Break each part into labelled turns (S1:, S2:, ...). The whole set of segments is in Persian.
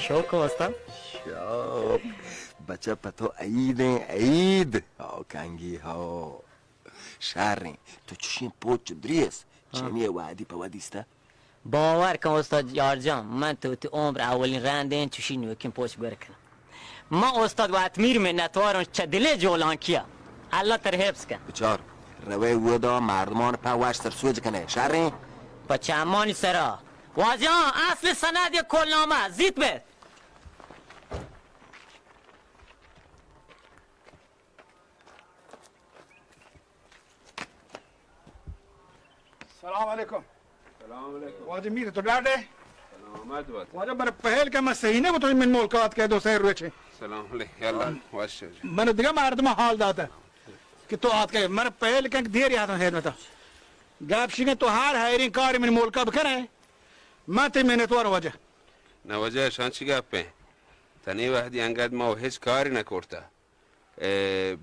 S1: شوق استاد
S2: شوق بچه پتو عید کنگی ها شهرین تو چشین پوچ دریس چنیه وعدی پا ودیسته
S1: باور کن استاد یار جان من تو عمر اولین رنده چشین یکیم پوچ برکنم ما استاد وقت میر منتوارم چه دلی جولان کیا الله تر حفظ کن
S2: بچار روی ودا مردمان پا وش سر سوج کنه شهرین
S1: با چمانی سرا واجان اصل سند یا کلنامه زیت بید
S3: سلام علیکم
S4: سلام علیکم
S3: واجه میره تو درده
S4: سلامت باد
S3: واجه برای پهل که من صحیح نبود من ملکات که دو سه روی چه
S4: سلام علیکم یالا واش
S3: من دیگه مردم حال داده که تو آت که من پهل که دیر یادم خدمت گپ شینه تو هر هایرین کاری من ملکا بکنه من تی منتوار واجه
S4: نواجه شان چی گپه تنی وحدی انقدر ما هیچ کاری نکرده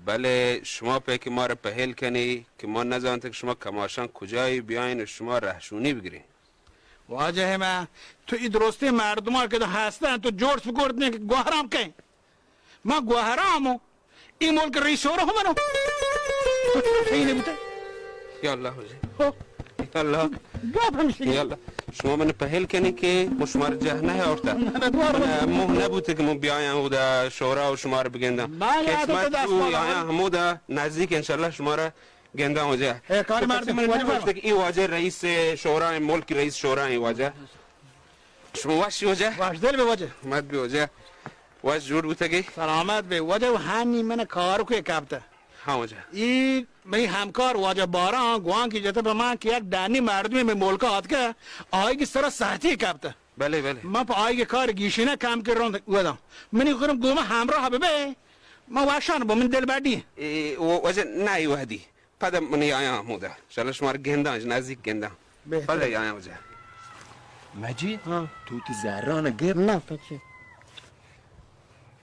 S4: بله شما پیک ما رو پهل کنی که ما نزانته که شما کماشان کجایی بیاین و شما رهشونی بگیرین
S3: واجه من تو ای درستی مردم ها که هستن تو جورس بگرد نه که گوهرام که ما گوهرامو این ملک ریشوره همونو تو صحیح نبوده
S4: یالا واجه یالا
S3: گپ همیشه
S4: یالا شما من پهل کنی که ما شما رو جه نه آورده من موه نبوده که من بیایم و در شورا و شما رو بگندم قسمت و یا همو در نزدیک انشالله شما رو گندم وجه
S3: کاری مردم
S4: من نمیشه که این واجه رئیس شورای ملک رئیس شورای این واجه شما واشی وجه
S3: واش دل به واجه
S4: مد به وجه واش جور بوده
S3: سلامت به واجه و هنی من کارو که کبته
S4: ها وجه
S3: این می همکار واجه باران گوان کی جته به من که یک دانی مردمی به ملک آت که آی کی سر صحتی کبته
S4: بله بله
S3: من پا آی کار گیشینه کم کردم ودم منی خورم گوما همراه به ما واشان با من دل بردی
S4: وجه نه وحدی پدر من یا مودا شاله شما رو گندم نزدیک گندم بله یا وجه
S2: مجید تو تی زهران گپ
S1: نه پچی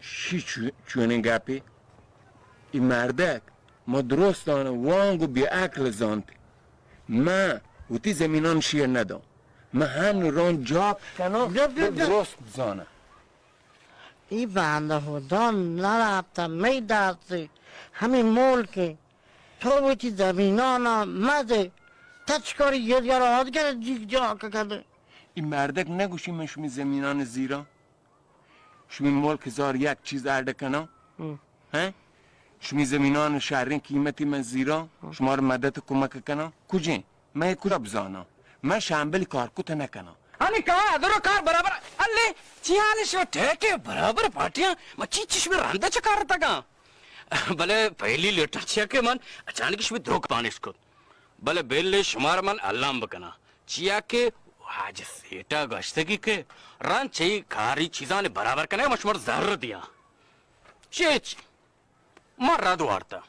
S2: شی چونه گپی این مردک ما درستانه وانگو بی عقل زاند من و تی زمینان شیر ندام من هم ران جاب کنم درست زانه
S5: ای بنده خدا نرفتم میدرسی همین ملک تو بودی زمینانا مده تا چکاری یه دیگر آد کرده دیگ جا کرده
S2: این مردک نگوشی من شمی زمینان زیرا شمی ملک زار یک چیز ارده کنم شمی زمینان شهرین قیمتی من زیرا شما رو مدد کمک کنم کجین من کجا بزانم من شمبل کارکوت نکنم
S1: هنی کار ادرو کار برابر الی چی حالش و ٹھیکے برابر پارٹیاں مچی چشم رنده چه کار تگا بله پهلی لیٹر چیا که من اچانکش می دروگ پانش کد بله بیل شمار من علام بکنا چیا که حاج سیٹا گشتگی که ران چی کاری چیزان برابر کنه مشمار ضرر دیا چیچ من راد وارتا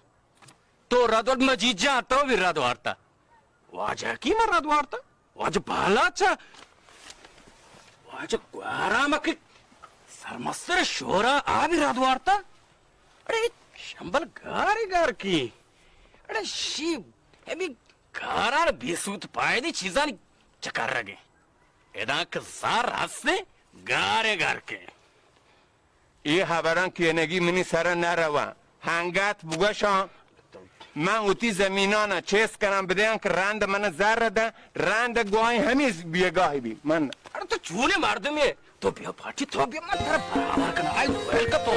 S1: تو راد وارتا مجید جان تو بھی راد وارتا واجه کی من راد وارتا واجه بالا چا واجه گوارا که سرمستر شورا آبی راد وارتا अरे शंबल गारी गार की अरे शी अभी गारार बेसूत पाए दी चीज़ां चकार रगे एदा कज़ार रास्ते गारे गार के
S2: این خبران که نگی منی سر نروان هنگات بگوشان من اوتی زمینانا چیز کنم بدهن که رند من زر ده رند گوهای همیز بیگاهی بی من
S1: अरे तो चूने मार दे मैं तो बिया पार्टी तो बिया मत तेरा बराबर करना आई वेलकम तो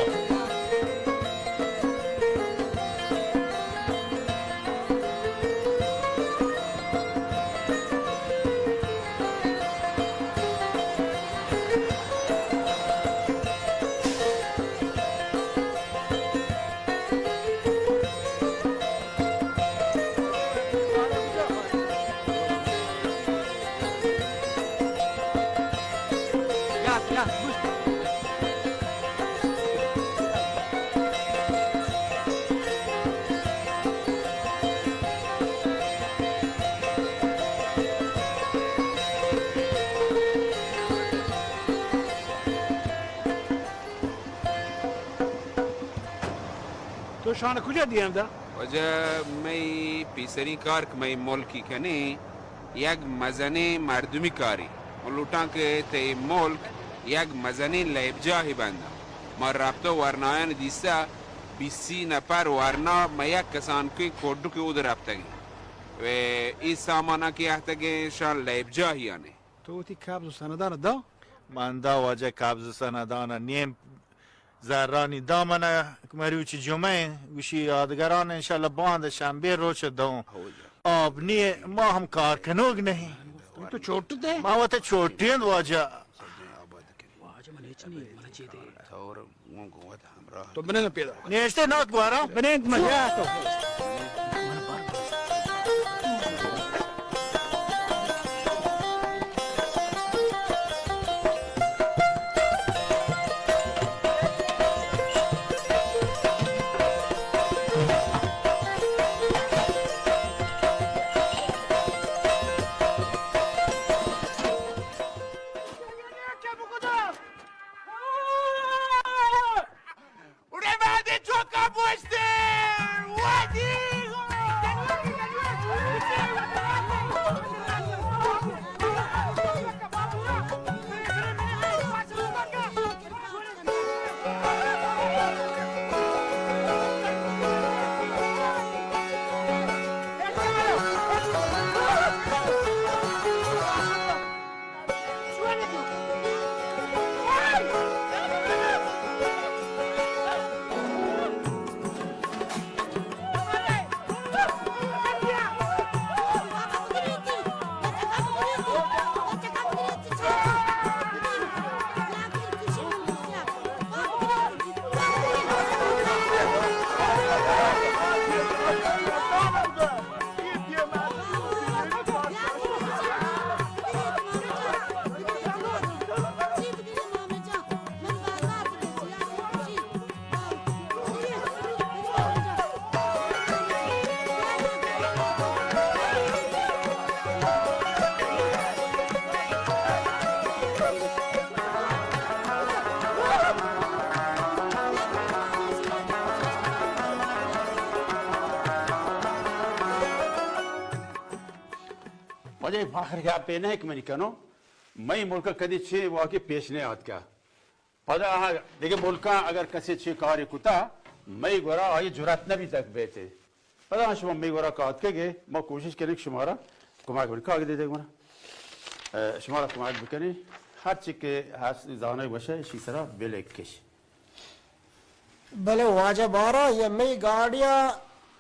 S3: تو شانه کجا دیم ده؟
S4: وجه می پیسری کار که می ملکی کنی یک مزنه مردمی کاری لوٹان که تی ملک یک مزنین لیبجاهی بندم ما رفته ورنایان دیسته 20 نفر ورنا ما یک کسان که کردو که او در رفتگی و این سامانا که احتگی شان لیبجاهیانه
S3: تو تی قبض و سندان دا؟
S6: من دا واجه قبض و سندان نیم زرانی دامنه مروچ جمعه گوشی یادگران انشالله باند شنبه روچ دوم آب نیه ما هم کار کنوگ نہیں
S3: تو چوٹو دے
S6: ما وقت چوٹین واجه
S3: تو بنین پیدا
S6: نیشته نات گوارا
S3: بنین مجاه تو
S7: वाजे फाखर क्या पेन है कि मैं निकनो मैं मुल्क कदी छे वाके पेश नहीं आत का पता हाँ देखिए मुल्का अगर कसे छे कार्य कुता मैं गोरा आई जुरात न भी तक बेचे पता हाँ शुमा मैं गोरा काट के गए मैं कोशिश करें शुमारा कुमार बन काग दे देगा शुमारा कुमार बकरी हर चीज के हाथ जाने वशे शीसरा बेलेक किश
S8: بله واجه بارا یه می گاڑیا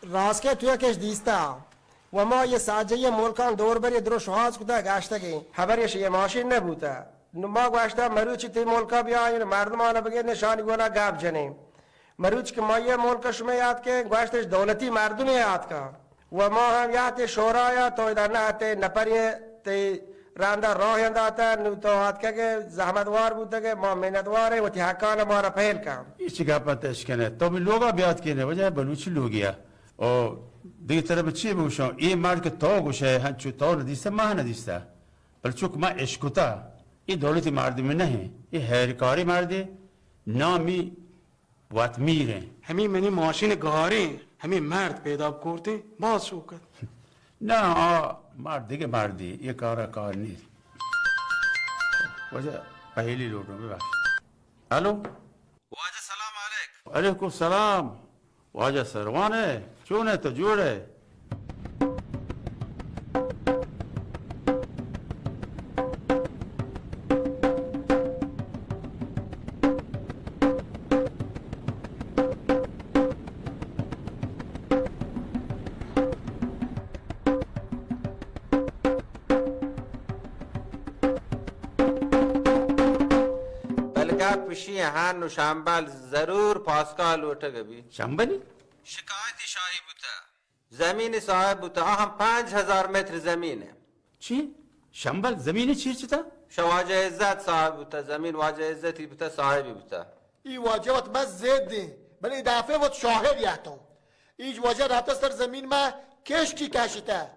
S8: راسکه توی کش دیستا و ما یه ساجه یه ملکان دور بری درو شواز کده گاشته گی خبریش یه ماشین نبوده ما گوشته مروچی تی ملکا بیاین مردمانه بگه نشانی گونا گاب جنیم مروچ که ما یه ملک شما یاد که گوشتش دولتی مردمی یاد که و ما هم یاد شورایا تو در نه تی نپریه تی رانده راه انداتا نو تو هات که زحمتوار بوده که ما مهنتواره و تی حقان ما را پهل کم
S7: इसी का पता इसके तो मैं लोगा ब्यात के ने वजह बलूची लोग गया और دیگه طرف چی بوشم این مرد که تا گوشه هنچو تا ندیسته ما ندیسته بل چوک ما اشکتا این دولتی مردمی نه این هرکاری مرده نامی وات میره
S3: همین منی ماشین گاری همین مرد پیدا کرده باز شو کرد
S7: نه مرد دیگه مردی یه کار نیست وجه پهلی لوٹو ببخش الو
S4: واجه سلام علیک
S7: علیکم سلام واجه سروانه چونه تو جوره
S9: پیشی هن و شمبل ضرور پاسکال لوٹه بی
S7: شمبلی
S9: شکایتی شاهی بوده زمین صاحب بوده هم 5000 متر زمینه
S7: چی؟ شمبل زمینی چی تا؟
S9: شواجه عزت صاحب بوده زمین واجه عزتی بوده صاحبی بوده
S10: ای واجه وقت بس زده بلی دفعه وقت شاهد یحتم ایج واجه رفته سر زمین ما کشکی کشیته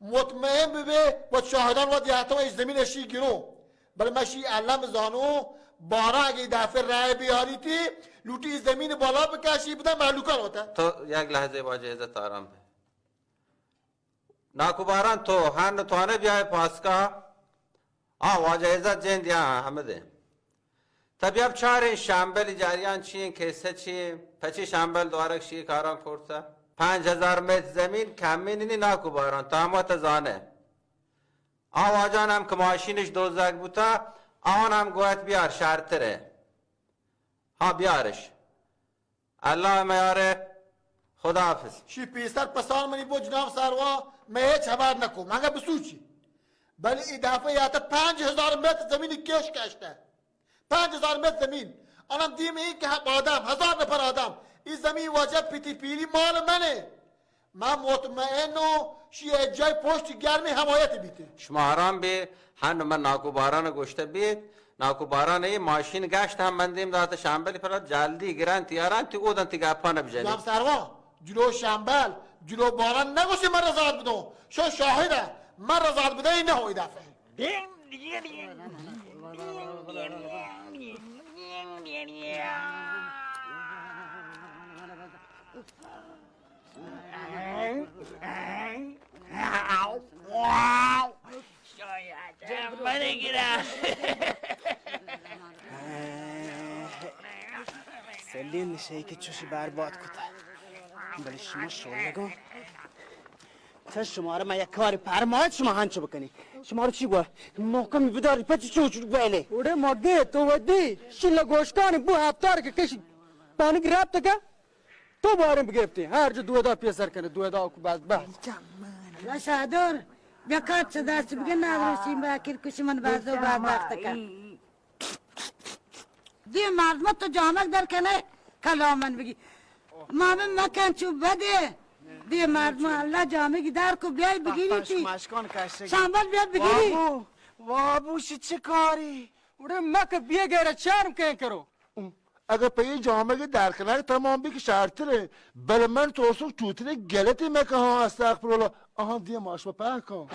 S10: مطمئن ببه وقت شاهدان وقت یحتم ایج زمین اشی گیرو بلی مشی علم زانو بارا اگه دفعه رای بیاری تی لوٹی زمین بالا بکشی بوده محلوکان ہوتا
S9: تو یک لحظه واجه عزت آرام به ناکوباران تو هن توانه بیای پاسکا واجه عزت جن دیا حمده طبیعت چهار شمبل جریان چیه کیسه چیه پچی شمبل دوارک شیه کاران کرده 5000 متر زمین کمی نی ناکو باران تامات زانه آواجان هم که ماشینش دوزک بوده آن هم گویت بیار شرطره ها بیارش الله میاره خداحافظ
S10: شی پیستر پسان منی بو جناب سروا میں هیچ خبر نکو مگه بسوچی بلی اضافه یا تا 5000 متر زمینی کش کشته 5000 متر زمین آنم دیم این که آدم 1000 نفر آدم این زمین واجب پیتی پیری مال منه من مطمئن و شیعه جای پشت گرمی حمایت بیته
S9: شما حرام بی هنو من ناکو باران گوشته بید ناکو باران ای ماشین گشت هم بندیم داده شمبلی پر جلدی گرن تیاران تی اودن تی گپا نبجنی
S10: جناب سروا جلو شمبل جلو باران نگوشی من رضایت بدم شو شاهده من رضایت بده این نه دفعه
S11: سلین نشه که چوشی برباد کتا بلی شما شولگو تا شما رو من یک کاری پرمایت شما هنچه بکنی شما رو چی گوه محکمی بداری پچی چوچ بله اوڑه مگه تو ودی شیل گوشکانی بو هفتار که کشی پانی گرفت که تو بارم بگرفتی هر جا 2000 پیسر کنه 2000 کو بعد
S5: لا شهدور بیا کات چه دست بگه ندرسیم با کشی من بعضو بعد وقت کن دی مردم تو جامک در کنه کلام من بگی مامن مکن چو بده دی مردم الله جامعی در کو بیای بگیری چی شامبل بیاد بگیری
S11: وابوشی چه کاری اوڑه مک بیا گیره چرم کن کرو
S10: اگر پی جامعه در کنار تمام بی که شرطره بله من تو اصول چوتره گلتی مکه ها استغفر الله آها دی ماش با کن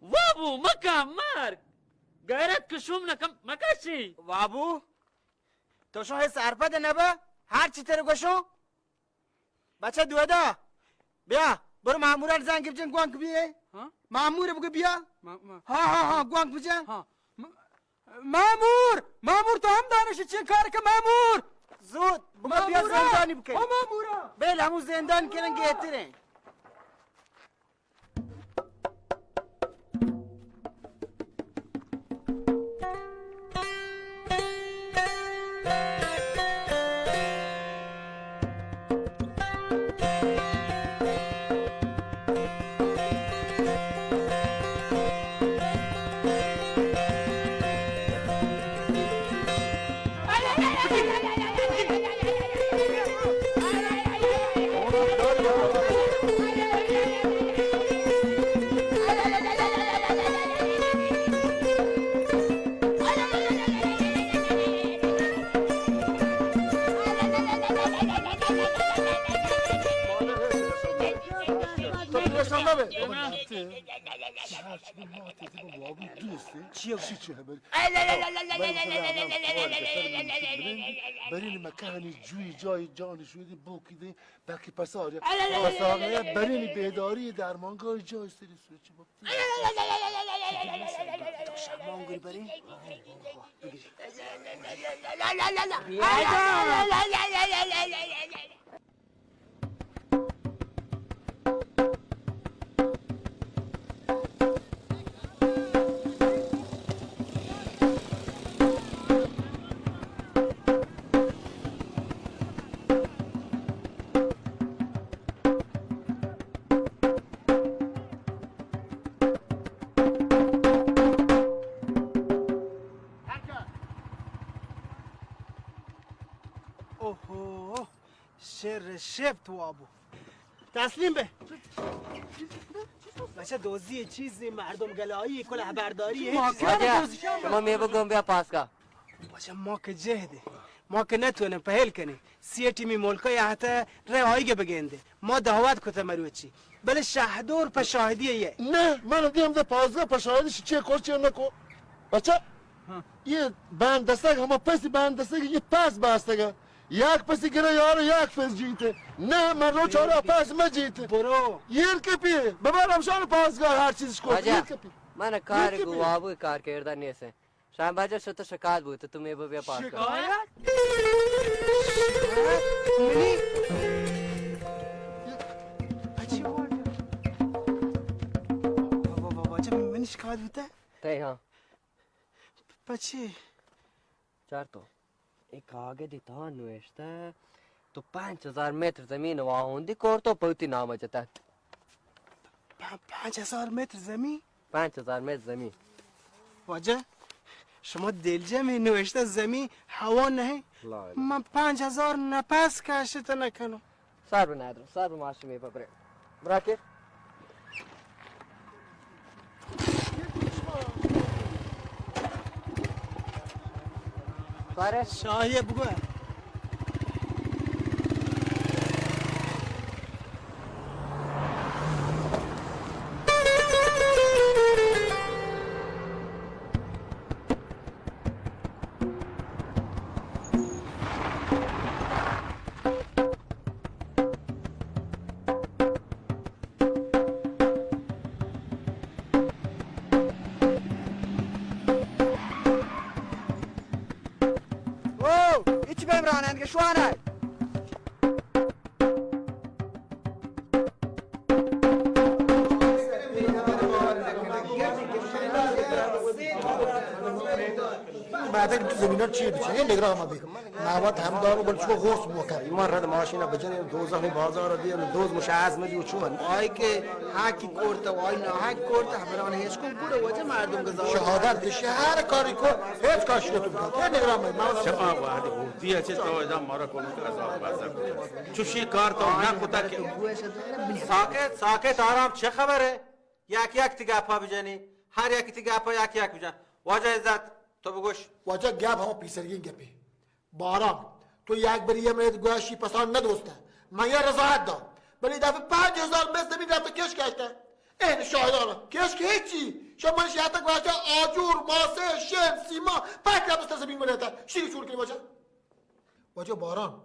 S1: وابو مکم مرگ غیرت کشوم نکم مکشی
S11: وابو تو شو حس عرفت نبا هر چی تره گوشو بچه دودا بیا برو مامورا زنگ بجن گوانک بیه مامور بگو بیا ها گوانک بجن مامور تو هم دانشی چین کار که مامور زود بگو بیا زندانی بکن مامورا بله همون زندان کنن گهتره
S10: برین مکانی جوی جای جانشویی بوکیده بلکه پساره پساره برین بیداری درمانگاه جای سری سوچی با
S11: شمانگوی برین شفت وابو تسلیم به بچه دوزی چیزی مردم گلایی کل خبرداری
S12: شما میوه گم بیا پاسکا
S11: بچه ما که جهده ما که نتونیم پهل کنیم سی تیمی ملکای حتی رهایی بگنده ما دعوت کته مروچی بله شهدور په شاهدیه
S10: نه من دیم ده 15 په شاهدش چه کار چه نکو بچه یه بند دستگ همه پسی بند دستگ یه پس بستگه یک پسی گره یارو یک پس جیته نه من رو چاره پس ما جیته
S11: برو
S10: یر کپی ببرم شان پاسگاه هر چیزش کن یر کپی
S12: من کار گوابو کار کردن نیست شنبه شد تو شکایت بود تو میبو بیا پاس کن
S11: شکایت؟ بچه واجه منی شکایت بوده؟
S12: تی ها
S11: بچه
S12: چار تو एक आगे दिता नोएस्टा तो 5000 متر زمین واهوندی کار تو پوتی نام جتا
S11: 5000 متر زمین
S12: 5000 متر زمین
S11: واجه شما دلجمعی نوشته زمین هوا نه من 5000 نفس کشت نکنم
S12: سر به ندارم سر به ماشین می ببره براکه
S11: باره شاهی بگو
S12: هیچی بهم رانندگی شوانه
S10: بعد تو زمینار چیه بیچاره نگران ما بگم مواد هم دارو بل چو غوص بوکر
S8: ما رد ماشینا بجنه دوزخ بازار دیو دوز مشاز مدیو چون
S11: آی که حقی کرده و آی ناحق کرده همران هیچ کن بوده وجه مردم گذاره
S10: شهادت بشه هر کاری کن هیچ کارش نتون کنه نگران ما
S7: شما واحد هوتی چه تو ادم مارا کنو که از بازار چوشی کار تو نکوتا که
S9: ساکت آرام چه خبره؟ یک تگاپا بجنی هر یک تگاپا یک بجن واجه عزت تو بگوش
S10: واجه گپ همه پیسرگین گپی بارام تو یک بری یه مرد گوشی پسان ندوسته من یه رضایت دام ولی دفعه 5000 مثل می رفته کش کشته این شاهدانه کش که هیچی شما منش یه تک واجه آجور ماسه شم سیما پک رفته زمین بنیده شیری چور کنی واجه باران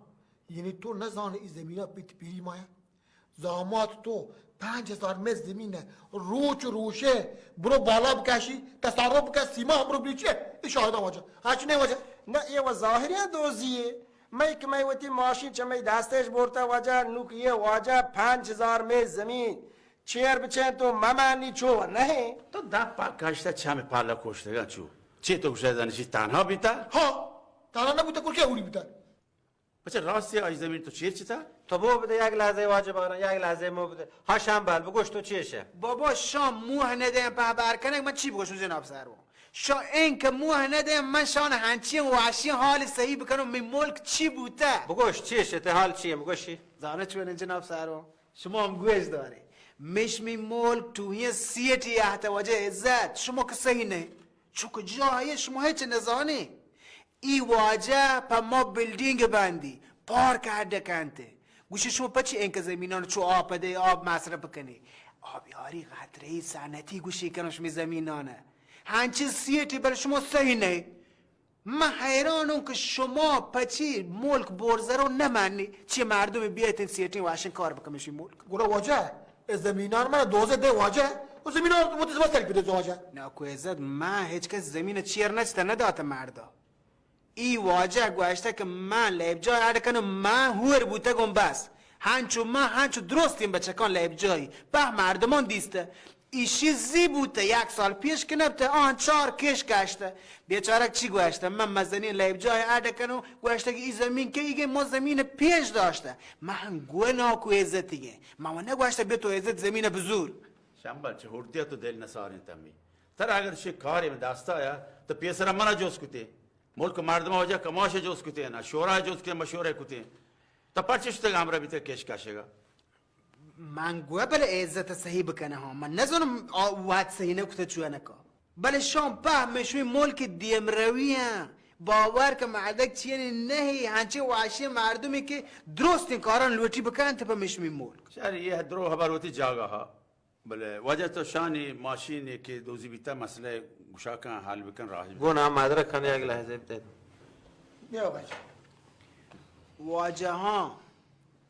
S10: یعنی تو نزان این زمین ها بیت پیری مایه زامات تو 5000 متر زمینه روچ روشه برو بالا بکشی تصرف بکش سیما هم برو بلیچه این شاهد واجه هرچی نه واجه
S8: نه یه و ظاهری دوزیه می که می وتی ماشین چه می دستش برتا واجه نوکیه واجه 5000 متر زمین چیر بچن تو ممانی چو نه
S7: تو دپا کاشته چم پالا کوشتگان چو چی تو گوشه دانشی تنها بیتا
S10: ها تنها نبوده کل که اولی بیتا
S7: بچه راستی آج زمین تو چیر چیتا
S9: تو بو بده یک لحظه واجه بارن یک لحظه مو بده ها شنبل بگوش تو چیشه
S11: بابا شام موه نده پهبر کنه من چی بگوشم جناب سرو شا این که موه نده من شان هنچین و وحشی حال صحیح بکنم می ملک چی بوده
S9: بگوش چیشه ته حال چیه بگوشی
S11: زانه چونه جناب سرو شما هم گوش داره مش می ملک توی سیتی احتواجه عزت شما که صحیح نه چون که جایی شما هیچ نزانه ای واجه پا ما بلدینگ بندی پارک هده کنته گوشه شما پچی این که زمینان چو آب بده آب مصرف بکنی آبیاری قطره سنتی گوشه کنش می زمینانه هنچه سیتی برای شما صحیح نه من حیرانم که شما پچی ملک برزه رو نمانی چه مردم بیایتین سیتی واشن کار بکنش این ملک
S10: گوره واجه زمینان من دوزه ده واجه و زمینان رو متزبه سرک بده واجه
S11: ناکو عزت من هیچ کس زمین چیر نچتا نداتا مردا ای واجه گوشته که من لیب جای عرده کنم من هور بوده گم بس هنچو درستیم بچکان لیب جایی به مردمان دیسته ایشی زی بوده یک سال پیش که نبته آن 4 کش گشته بیچارک چی گوشته من مزنین لیب جای عرده کنم گوشته که ای زمین که ایگه ما زمین پیش داشته من گوه ناکو عزتیه من نگوشته به تو عزت زمین بزور
S7: شمبل چه هردیه تو دل نسارین تمی تر اگر چه کاری من دستا یا تو پیسر منا جوز کتی ملک مردم واجه کماش جوز کتی نه شورا جوز کتی مشوره کتی تا پرچش تگ امرا بیته کش کشگا
S11: من گوه بله عزت صحیح بکنه ها من نزانم وقت صحیح نکته چوه نکا بله شام مشوی ملک دیم رویه باور که معدک چیه نهی هنچه وحشی مردمی که درست این کاران لوٹی بکنن تا مشوی ملک
S7: شهر یه درو خبروتی جاگا ها بله واجه تو شانی ماشینی که دوزی بیتا مسئله گوشاکن حل بکن راهی
S9: گو نام مدرک کنه یک لحظه بده
S10: بیا واجه
S11: واجه ها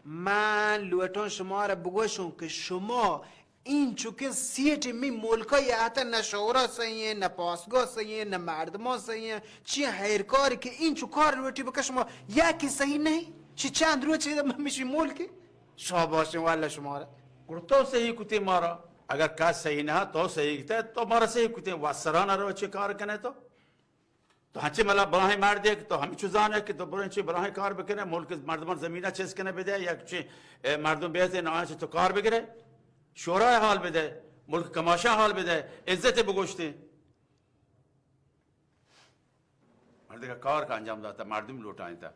S11: من لوتون شما را بگوشم که شما این چون سیٹ می ملکای اتا نه شورا سیه نه پاسگاه سیه نه مردمان سیه چی هیرکاری که این چو کار رویتی بکه شما یکی صحیح نه چی چند روی چیده من میشی ملکی شاباشه والا شما را
S7: تو صحیح کتی مارا اگر کس صحیح نه تو صحیح کتی تو مارا صحیح کتی واسران رو چه کار کنه تو هنچه ملا برای مرد ہے کہ تو ہمیں چوزانے کہ تو برای چی برای کار بکنه ملک مردمان زمینه چیز کنه بده یا چی مردم بیازه نه چی تو کار بگیره شورای حال بده ملک کماشا حال بده عزت بگوشته مرد کا کار کا انجام داتا مردم لوٹائیں تا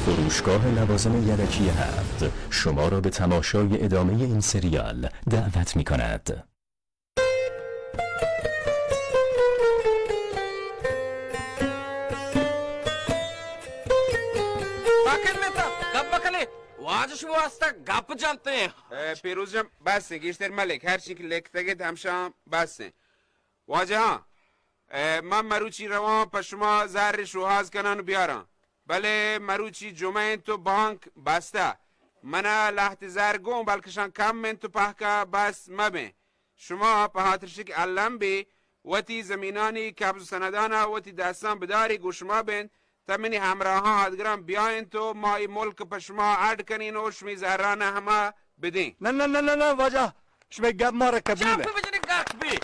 S13: فروشگاه لوازم یدکی 7 شما را به تماشای ادامه این سریال دعوت می کند.
S1: واجش واسطه گپ جانتے ہیں
S4: پیروز جان بس گیشتر ملک هر چی که لکته گید همشام بس واجه ها من مروچی روان پا شما زهر شوهاز کنن بیارم بله مروچی جمعه تو بانک بسته من لحت زرگون بلکشان کم من تو پهکا بس مبه شما په هاترشک علم بی وتی زمینانی کبز سندانا وتی دستان بداری گوشما بین تمنی همراه ها هدگرام بیاین تو ما ای ملک په شما عد کنین و شمی زهرانه همه بدین
S14: نه نه نه نه نه واجه شمی گب ما را قبوله
S1: چاپی بجنی گپ بی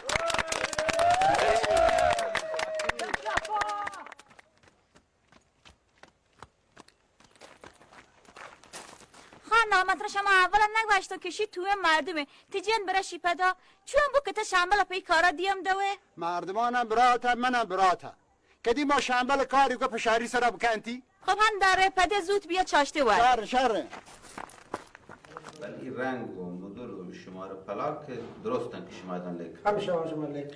S15: نامتر شما اولا نگوشت و کشی توی مردمه تیجین برای شیپدا چون بو که تا شنبل پی کارا دیم دوه
S10: مردمانم براتا منم براتا کدی ما شنبل کاری که پشاری سر بکنتی
S15: خب هم داره پده زود بیا چاشته ور
S10: شره
S9: ولی رنگ و مدل و شماره پلاک درستن که شما دان لیک
S8: همیشه شما لیک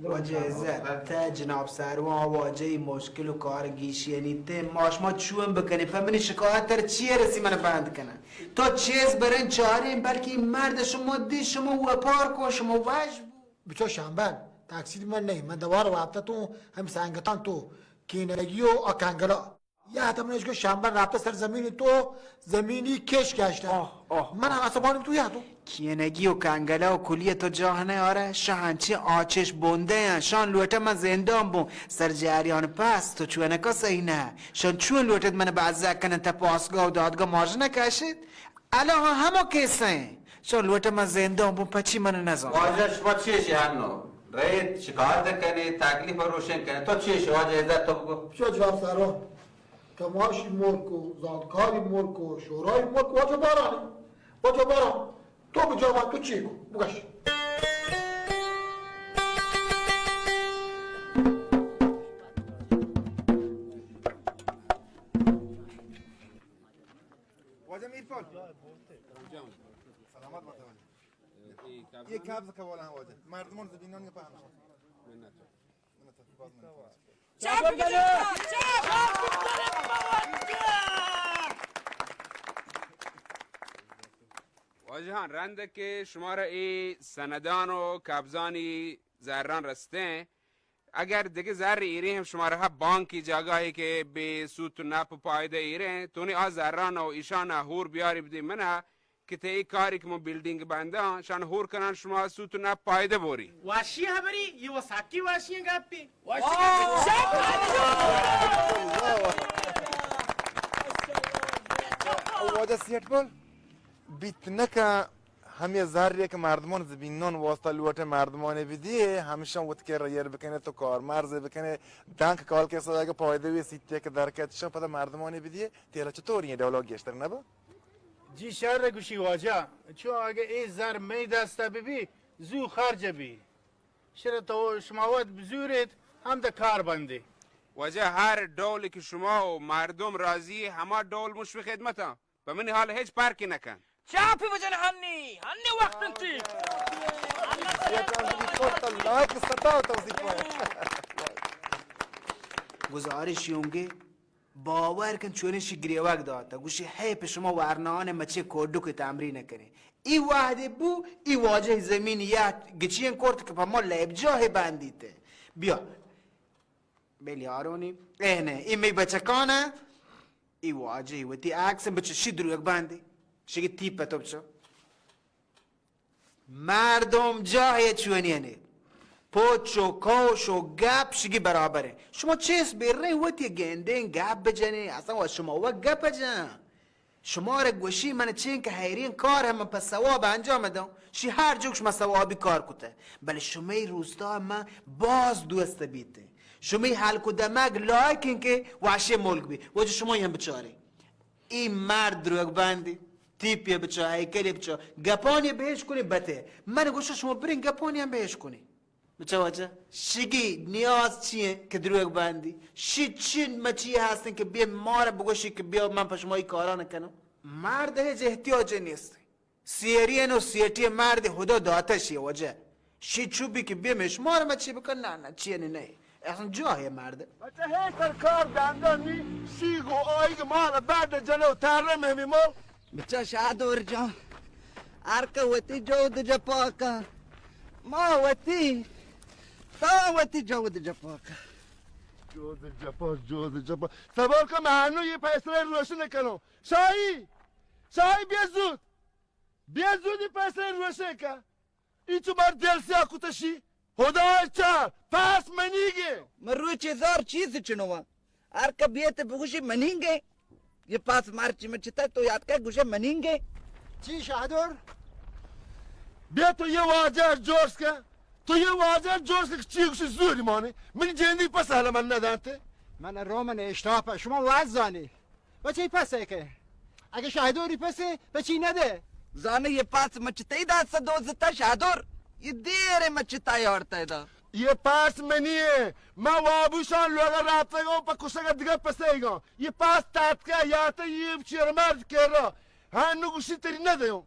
S11: واجه عزت تا جناب سروان واجه مشکل و کار گیشی یعنی ته ماش ما چون بکنی فهمنی شکایت تر چیه رسی من بند کنن تا چیز برن چاریم بلکه این مرد شما دی شما وپار کن شما وجه
S10: بچه شنبل تاکسید من نه من دوار وابطه تو هم سنگتان تو کینگی و اکنگلا یا حتی منش که شنبل رفته سر زمینی تو زمینی کش گشته من هم عصبانیم تو یادو
S11: کینگی و کنگلا و کلیه تو جاهنه آره شهنچی آچش بنده هن شان لوته من زندان بون سر جریان پس تو چونه که صحیح نه شان چون لوتت من بعضه کنن تا پاسگاه و دادگاه ماج نکشید الان همه کسه شان لوته من زندان بون پچی من نزان
S9: واجه شما چیشی هنو رایت شکایت کنی تکلیف روشن کنی تو چیشی واجه عزت تو بگو
S10: شو جواب سران کماشی ملک و زادکاری ملک و شورای ملک واجه بارانی تو بجاوان تو چی کن بگش
S14: واجه میرپال سلامت باتوانی یک کبز کوالا هم واجه مردمان زبینان پهمشن
S4: واجهان رنده که شما را ای سندان و کابزانی زهران رسته اگر دیگه زهر ایره هم شما را بانکی جاگاهی که به سوت و نپ پایده ایره تونی آ زهران و ایشان هور بیاری بدی منه که تا ای کاری که ما بیلدینگ بنده شان هور کنن شما سوت و نپ پایده بوری
S11: واشی خبری یه وساکی واشی گپی
S14: واجه سیٹ بول بیت نکه همه زهریه که مردمان زبینان واسطه لوت مردمانه بدیه همیشه وقت که ریر بکنه تو کار مرز بکنه دنک کال که صدا که پایده وی سیته که درکتشان پده مردمانه بدیه تیلا چطوریه دولا گشتر نبا؟
S6: جی شهر گوشی واجه چون اگه ای زر می دسته ببی زو خرج بی شر تو شما ود بزورید هم ده کار بندی
S4: واجه هر دولی که شما و مردم راضی همه دول مش به خدمتا به من حال هیچ پرکی نکن
S1: چاپی بجن هنی وقت انتی
S11: گزارش یونگه باور کن چونش گریوک داتا گوشی حیف شما ورنان مچه کردو که تمرین کنه ای وحده بو ای واجه زمین یا گچین کرد که پا ما لبجاه بندیته بیا بلی آرونی اینه ای می بچکانه ای واجه و تی عکسم بچه شی دروگ بندی شگی تیپ تو بچه مردم جای چونینه پوچ و کوش و گپ شگی برابره شما چیز بیرنه وقتی گندین گپ بجنه اصلا و شما وقت گپ بجن شما را گوشی من چین که حیرین کار هم پس ثواب انجام دم شی هر جوکش ما ثوابی کار کته بله شما روستا من باز دوست بیته شما حل کدمک لایکین که وحشه ملک بی وجه شما هم بچاری این مرد دروگ بندی تیپی بچه هیکلی بچه گپانی بهش کنی بته من گوشت شما برین گپانی هم بهش کنی بچه واجه شگی نیاز چیه که دروگ بندی شی چین مچی هستن که بیا ما را بگوشی که بیا من پا شما ای کارا نکنم مرد هیچ احتیاج نیست سیرین و سیرتی مرد خدا داتشی واجه شی چوبی که بیا مشما را مچی بکن نه چیه نه اصلا جای مرده
S10: بچه هیتر کار دندان می سیگ و آیگ مال بعد جلو ترم همی مال
S11: بچه شادور جان ارکا وطی جود جپاکا ما وطی تا وطی جود جپاکا
S10: جود جپا سوال که معنو یه پیسره روشن کنم شاهی بیا زود یه پیسره روشن کن ای تو بر دل سیا کتشی خدای چار پس منیگه
S11: من روی چیزار چیزی چنوان ارکا بیت بگوشی منینگه یه پاس مارچی من چیتا تو یاد که گوشه منینگه
S10: چی شهدور؟ بیا تو یه واجه جورس که تو یه واجه جورس که چی گوشی زوری مانه من جندی پس حالا من ندانته
S16: من رومن اشتاپه شما وزانی بچه پسه که اگه شهدوری پسه بچه نده
S11: زانه یه پاس من چیتایی داسته دوزتا شهدور یه دیره من چیتایی آرتای دا
S10: یه پاس منیه من وابوشان لوگا رابطه گم پا کشنگا دیگه پسه گم یه پاس تاتکا یاتا یه چیرمرد که را هنو گوشی تری ندهیم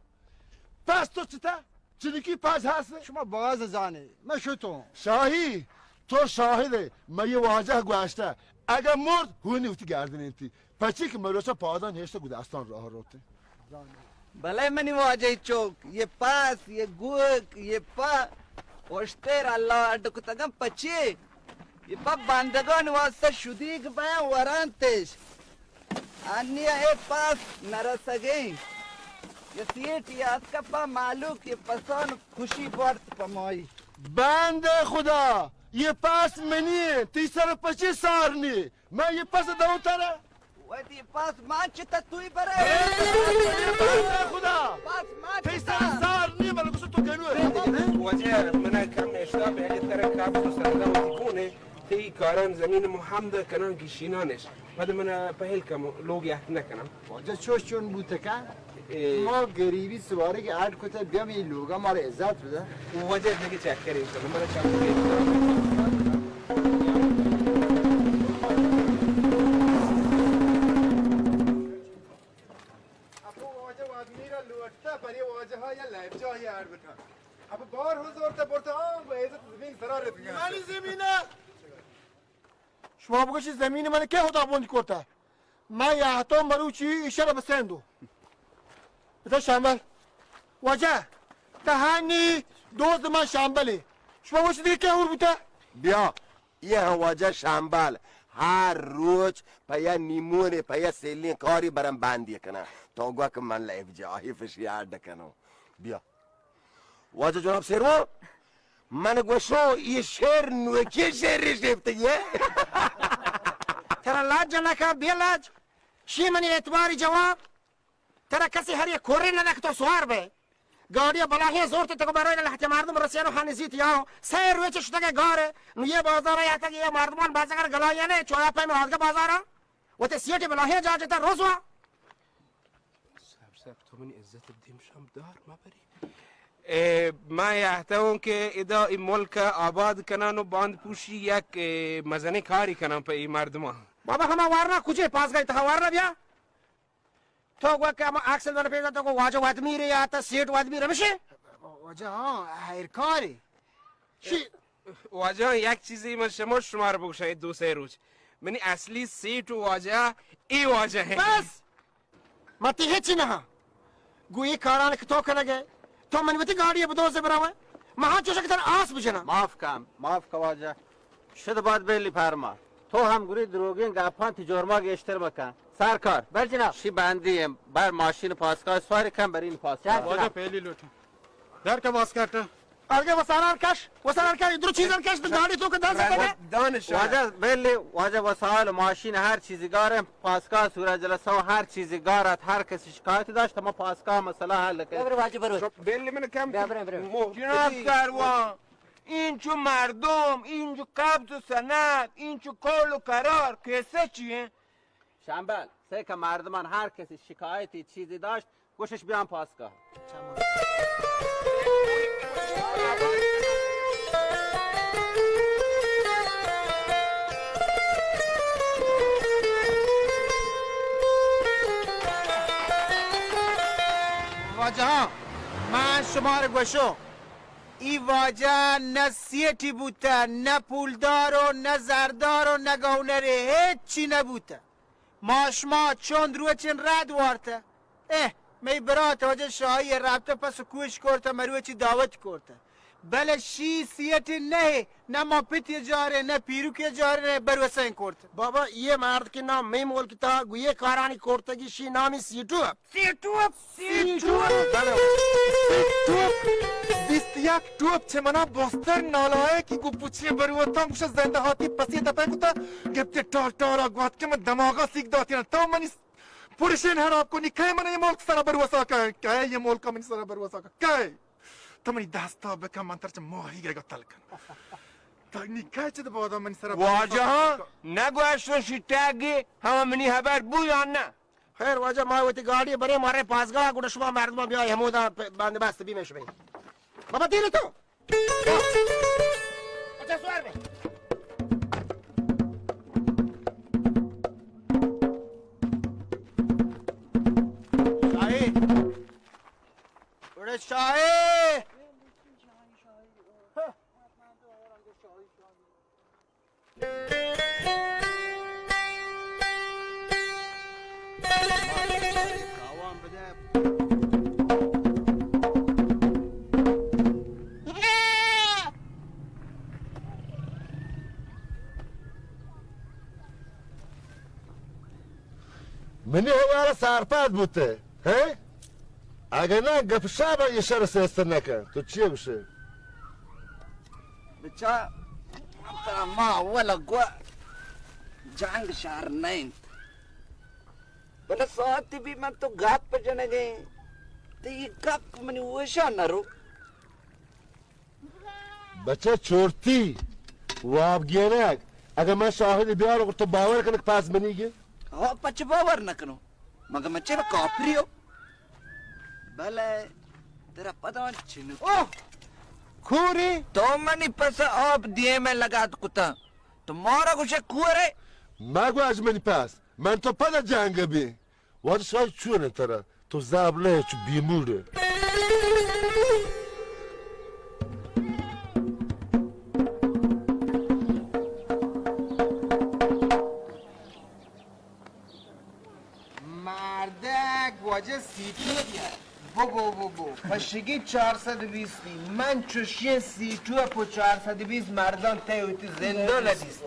S10: پس تو چطه؟ چنکی پاس هسته؟
S16: شما باز زانه من شوتو
S10: شاهی تو شاهده من یه واجه گوشته اگر مرد هونی اوتی گردن انتی پچی که مروشا پادان هشتا گودستان راه روته
S11: بله منی واجه چوک یه پاس یه گوک یه پا وشتر الله اڈکتگم پچی یه پا بندگان واسه شدی که باید ورانتش انیا ای پاس نرسگین یه سیٹ یاد که پا معلوک یه پسان خوشی بارت پا مایی
S10: بنده خدا یه پاس منیه تی سر پچی سارنی من یه پاس دون تره
S11: ودی پاس من چتا توی بره
S10: بنده خدا
S11: پاس من
S10: تی سر سارنی من گوشت تو گنوه
S4: وجه من کم اشتاب اگه تره کابس و سردم تیبونه تی کاران زمین محمد کنان گشینانش بعد من پهل کم لوگ یحت نکنم
S16: واجه چوش چون بوده که ما گریبی سواره که عرد کتا بیام این لوگا ما رو عزت بده
S4: وجه دیگه چک کریم کنم من چم
S14: برای واجه های لایف جایی عرض بکن اب بار حضور تا برتا و عزت زمین سرار رفت
S10: من زمینه شما بگوشی زمین من که خدا بوندی کرده من یه حتی مروچی ایشه رو بسندو بتا شمبل واجه تهانی دوست من شمبله شما بگوشی دیگه که هور بوده
S17: بیا یه واجه شمبل هر روز پیا نیمونه پیا سیلین کاری برام بندی کنه تا گوه که من لایف جایی فشی عرد کنم بیا واجه جناب سیرو من گوشو یه شعر نوکی شعری شفته یه
S8: ترى لاج نکا بیلاج شی منی اعتباری جواب ترى کسی هر یک کوری ندک تو سوار به گاڑی بلاهی زورت تکو برای لحت مردم رسیانو خانزیت یاو سه روی چشتگه گاره نو یه بازار یا تک یه مردمان بازار گلایانه چویا پای مرادگه بازارا و تی سیاتی بلاهی جاجتا روزوا
S4: سب تو من عزت دیمشم دار ما بری ما یحتاون که ادا این ملک آباد کنن و باند پوشی یک مزنه کاری کنن پا این مردمان
S8: بابا همه وارنا کجه پاس گئی تا وارنا بیا تو گوه که اما اکسل دونه پیدا تو گوه واجه ود میره یا تا سیٹ ود میره میشه
S16: واجه ها هیر کاری
S4: واجه یک چیزی من شما رو بگوشم دو سه روز
S2: منی اصلی سیٹ و واجه ای واجه
S8: بس ما تی هیچی نه گویی کاران که تو کنگه تو من وقتی گاڑی بدوزه براوه ما ها چوشک تر آس بجنم
S9: معاف که واجه شد باید بیلی پرما تو هم گوری دروگین گپان تجارما گشتر بکن سرکار
S12: بر جناب
S9: شی بندیم بر ماشین پاسکار سواری کم بر این پاسکار
S3: واجه پهلی لوٹا در که باز کرتا
S8: آگه وسائل کش ادرو چیزن کش تو گاڑی تو که دانش
S9: واجه بیلی واجه وسایل ماشین هر چیزی گارم پاسکار سورج جلسه و هر چیزی گارت هر کسی شکایتی داشت ما پاسکار مسئله حل کنیم
S12: برو واجه برو
S2: بیلی من کم
S12: برو
S2: جناب سروان این چو مردم این چو قبض و سند این چو قول و قرار کسه چیه؟
S9: شنبل سه که مردمان هر کسی شکایتی چیزی داشت گوشش بیان پاسکار
S11: واجه ها من شما رو گوشو این واجه نه سیتی بوده نه پولدار و نه زردار و نه گونره هیچی نبوده ما شما چون روی چین رد وارته می برات واجه شاهی رفته پس کوش کرده مروی چی دعوت کرده بله شی سیتی نه ما پیتی جاره نه پیرو که جاره برو سین کرده
S8: بابا یه مرد که نام می مول که تا گویه کارانی کرتگی شی نامی سیتو
S14: بیست یک توپ چه منا بستر نالایه که گو پوچی بروتان گوش زنده هاتی پسی تپه کتا گفته تال تالا گوات که من دماغا سیک داتی نا تو منی پوریشین هراب کنی که من یه ملک سر بروسا که یه ملک منی سر بروسا که تو منی دستا بکن من ترچه ماهی گرگا تل کن تا نیکه چه بادا منی سر
S2: واجه ها نگو اشتو شیطگی همه منی خبر بو یا نه
S8: خیر واجه ما وقتی گاڑی بریم ماره پاسگاه گوڑه شما مردم بیای همودا بنده بسته بیمش بین بابا دیره تو بچه سوار بین
S11: شاهی بوده شاهی
S10: منی هواره سرپد بوده اگه نه گپ شب یه شر سیستر نکن تو چیه بشه
S11: بچه ما ولا گو جنگ شهر نیند بله ساعتی بی من تو گپ جنگه تو یه گپ منی وشا نرو
S10: بچه چورتی واب گیرک اگه من شاهدی بیارو تو باور کنه که پس منیگه
S11: بچه باور نکنو مگه من چرا کافریو بله تیرا پتا چنو کوری تو منی پس آب دیه میں لگا کتا تمہارا کچھ کوره
S10: مگو از منی پس من تو پدا جنگ بی واد شاید چونه ترا تو زبله چو بیموره
S11: مردک واجه سیتو بگو پشگی 420 من چوشی سیتو پو 420 مردان تایوتی زنده ندیست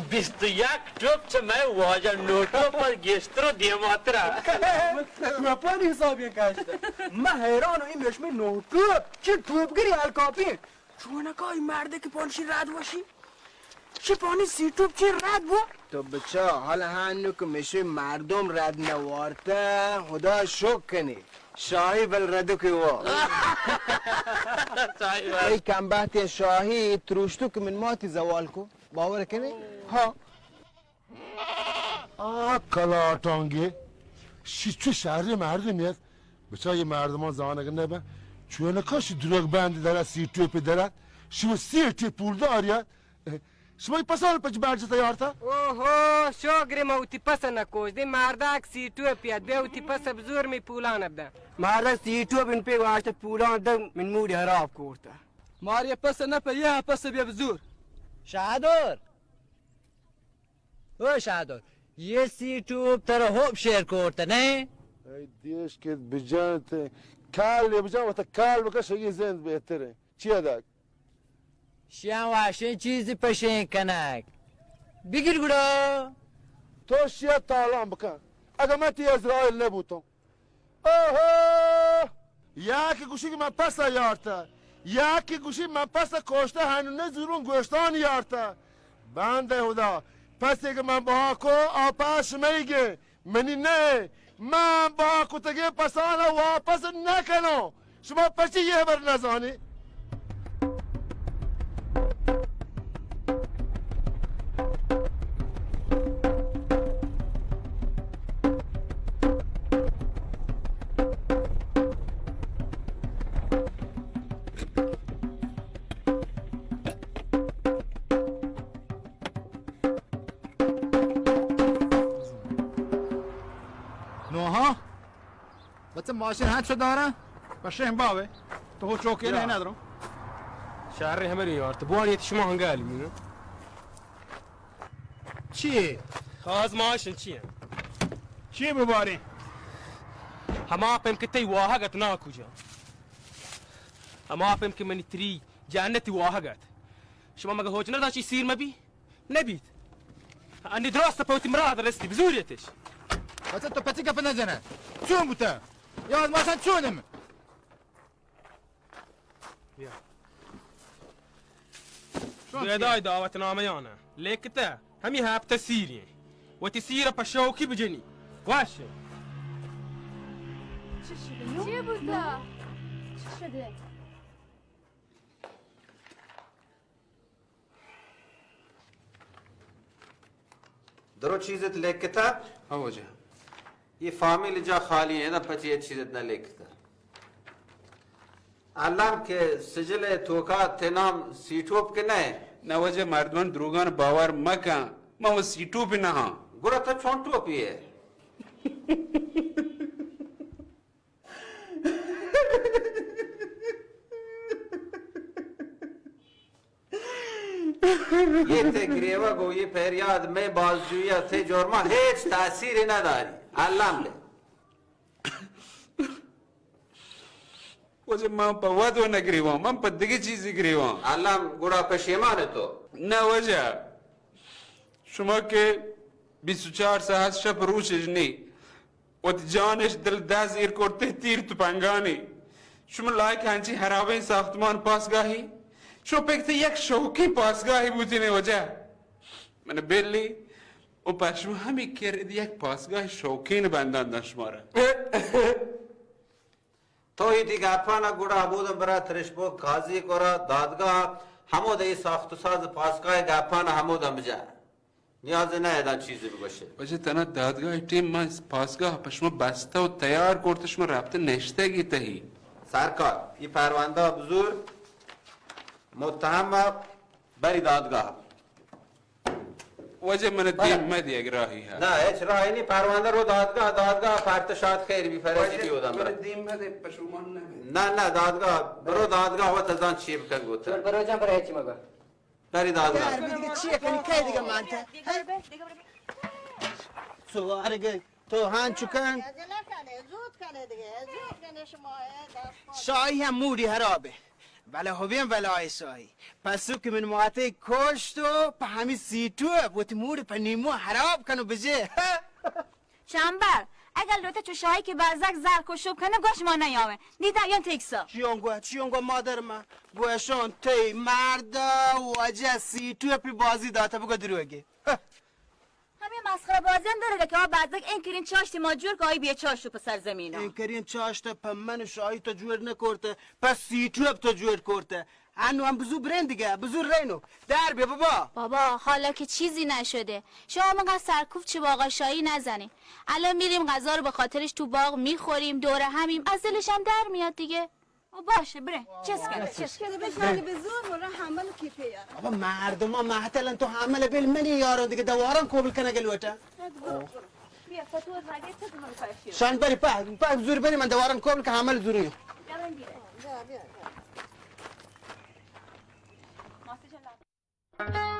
S1: 21 توپ چه من واجه نوتو پر گشتر و دیماترا
S11: توپانی حسابی کشته من حیرانو این بشمی نو توپ چه توپگیری الکاپی چونکا این مرده که پانشی رد باشی چه پانی سی توپ چه رد بو تو بچه حالا هنو که میشه مردم رد نوارته خدا شک کنی شاهی بل ردو که وا ای کمبهت شاهی تروشتو که من ماتی زوال کو باور کنی ها
S10: کلاتانگه چه شهری مردمیت بچه یه مردمان زمان اگه نبه چونه کاشی دروگ بندی دارد سی توپی دارد شما سی پول دارید شما ای پسال پچ برچه تیارتا
S12: اوهو شاگری موتی پس نکوش دی مردک سی تو پیاد بیوتی پس بزور می پولان ابدا
S11: مردک سی تو بین پی واشت پولان دم من مودی حراب کرده
S18: ماریا پس نپه یه پس بیا بزور
S11: شهدور
S18: او شهدار یه سی توپ تر خوب شیر کرده نه؟
S19: ای دیش که بجانت کال بجان و تا کال بکش یه زند بهتره چی ادک؟
S18: شیان واشین چیزی پشین کنک بگیر گرا
S19: تو شیه تالان بکن اگه من تی اسرائیل نبودم آها یکی گوشی که من پس یارته یکی گوشی من پس کشته هنونه زورون گوشتان یارته بنده خدا پس که من با کو آپاش میگه منی نه من با کتگه پسانه واپس نکنم شما پسی یه بر نزانی
S3: نوها بچه ماشین هد شد داره؟ باشین باوه تو هو چوکی نه ندارم
S20: شهر همه ریار تبوانیت شما هنگالی مینو
S3: چی؟
S20: خواهز ماشین چیه؟
S3: چی بباری؟
S20: هما پیم که تی واهگت ناکو جا هما پیم که منی تری جانتی واهگت شما مگه هوچ نداشتی سیر مبی؟ نبید انی درست پوتی مراد رستی بزوریتش
S3: بچه تو پتی گپ نزنه چون بوده؟ یا از ماشین چونم؟
S20: بیا بیادای دعوت نامیانه لیکته همی هفته سیریه و تی سیره پا شوکی بجنی واشه
S15: چی بوده؟ چی شده؟
S9: درو چیزت لیکته؟
S4: ها وجه
S9: ये फामिल जा खाली है ना पची ये चीज़ इतना लिखता अल्लाह के सजले तोका थे नाम सीटोप के नहीं
S4: ना वजह मर्दमन द्रुगान बावर मका मैं वो सीटू पे ना हाँ
S9: गुरा तो छोंटू पी है ये थे ग्रेवा को ये फरियाद में बाजूया थे जोरमा हेच तासीर ना दारी अल्लाह ले
S4: वजह मां पवाद वो नगरीवा मां पद्दगी चीज़ गरीवा
S9: अल्लाह गुड़ा पशेमान है तो
S4: ना वजह शुमा के 24 ساعت شب روشش نی و جانش دل دازیر کرده تیر تو پنگانی شما لایک هنچی هرابه ساختمان پاسگاهی شما پکته یک شوکی پاسگاهی بودی نه وجه من بلی و پشما همی کرد یک پاسگاه شوکین بندان شماره
S9: تو ही दिगा पाना गुड़ा अबूद बरा त्रिशबो काजी कोरा दादगा हमो दे साख्त साज पासका गापाना हमो दमजा नियाज ना एदा चीज बगशे
S4: वजह तना दादगाह टीम में पासगाह पशमा बस्ता و तैयार करते शमा रफ्ते नश्ते की तही
S9: सरकार ये परवांदा बुजुर मुत्तहम बरी दादगा
S4: वजह मैंने दीम में दिया राही है
S9: ना एच राही नहीं परवांदा रो दादगा फारतशात खैर भी फरजी दी होदा
S4: मैंने दीम में दे पशुमान ने
S9: ना दादगा बरो दादगा हो तजान चीप कर गोता
S12: बरो जम पर हेची मगा
S9: बरी दादगा
S11: यार बिदिगे चीक नि काय दिगे मानते सो अरे तो हां चुकन شاهی هم موری هرابه ولی هویم ولای شاهی پسو که من مواتي کشتو په همین سیتو بوتی موری په نیمو حراب کنو بجه
S15: شمبل اگر لوته چو شاهی که بازک زر کشوب کنه گوش ما نیامه دیتا یان تکسا
S11: چیونگو مادر من گوشون تی مردا واجه سیتو پی بازی داتا بگو دروگه
S15: همین مسخره بازی هم داره که بازک این کرین چاشتی ما جور که آی بیه چاشتو پسر زمین
S11: این کرین چاشته پا من شاهی تا جور نکرده پس سیتو اب تا جور کرده هنو هم بزو برین دیگه بزو رینو در بیا
S15: بابا حالا که چیزی نشده شما مگه سرکوف چه باقا شاهی نزنی الان میریم غذا رو به خاطرش تو باغ میخوریم دوره همیم از دلش هم در میاد دیگه باشه بره چس کنه
S21: بشنی به زور مرا حمل کی پیاره
S11: بابا مردم ها محتلن تو حمل بیل منی یارو دیگه دوارم کوبل کنه گلوتا
S15: بیا فتور راگه تو من فرشی
S11: شان بری پا زور بری من دوارم کوبل که حمل زوریو
S15: بیا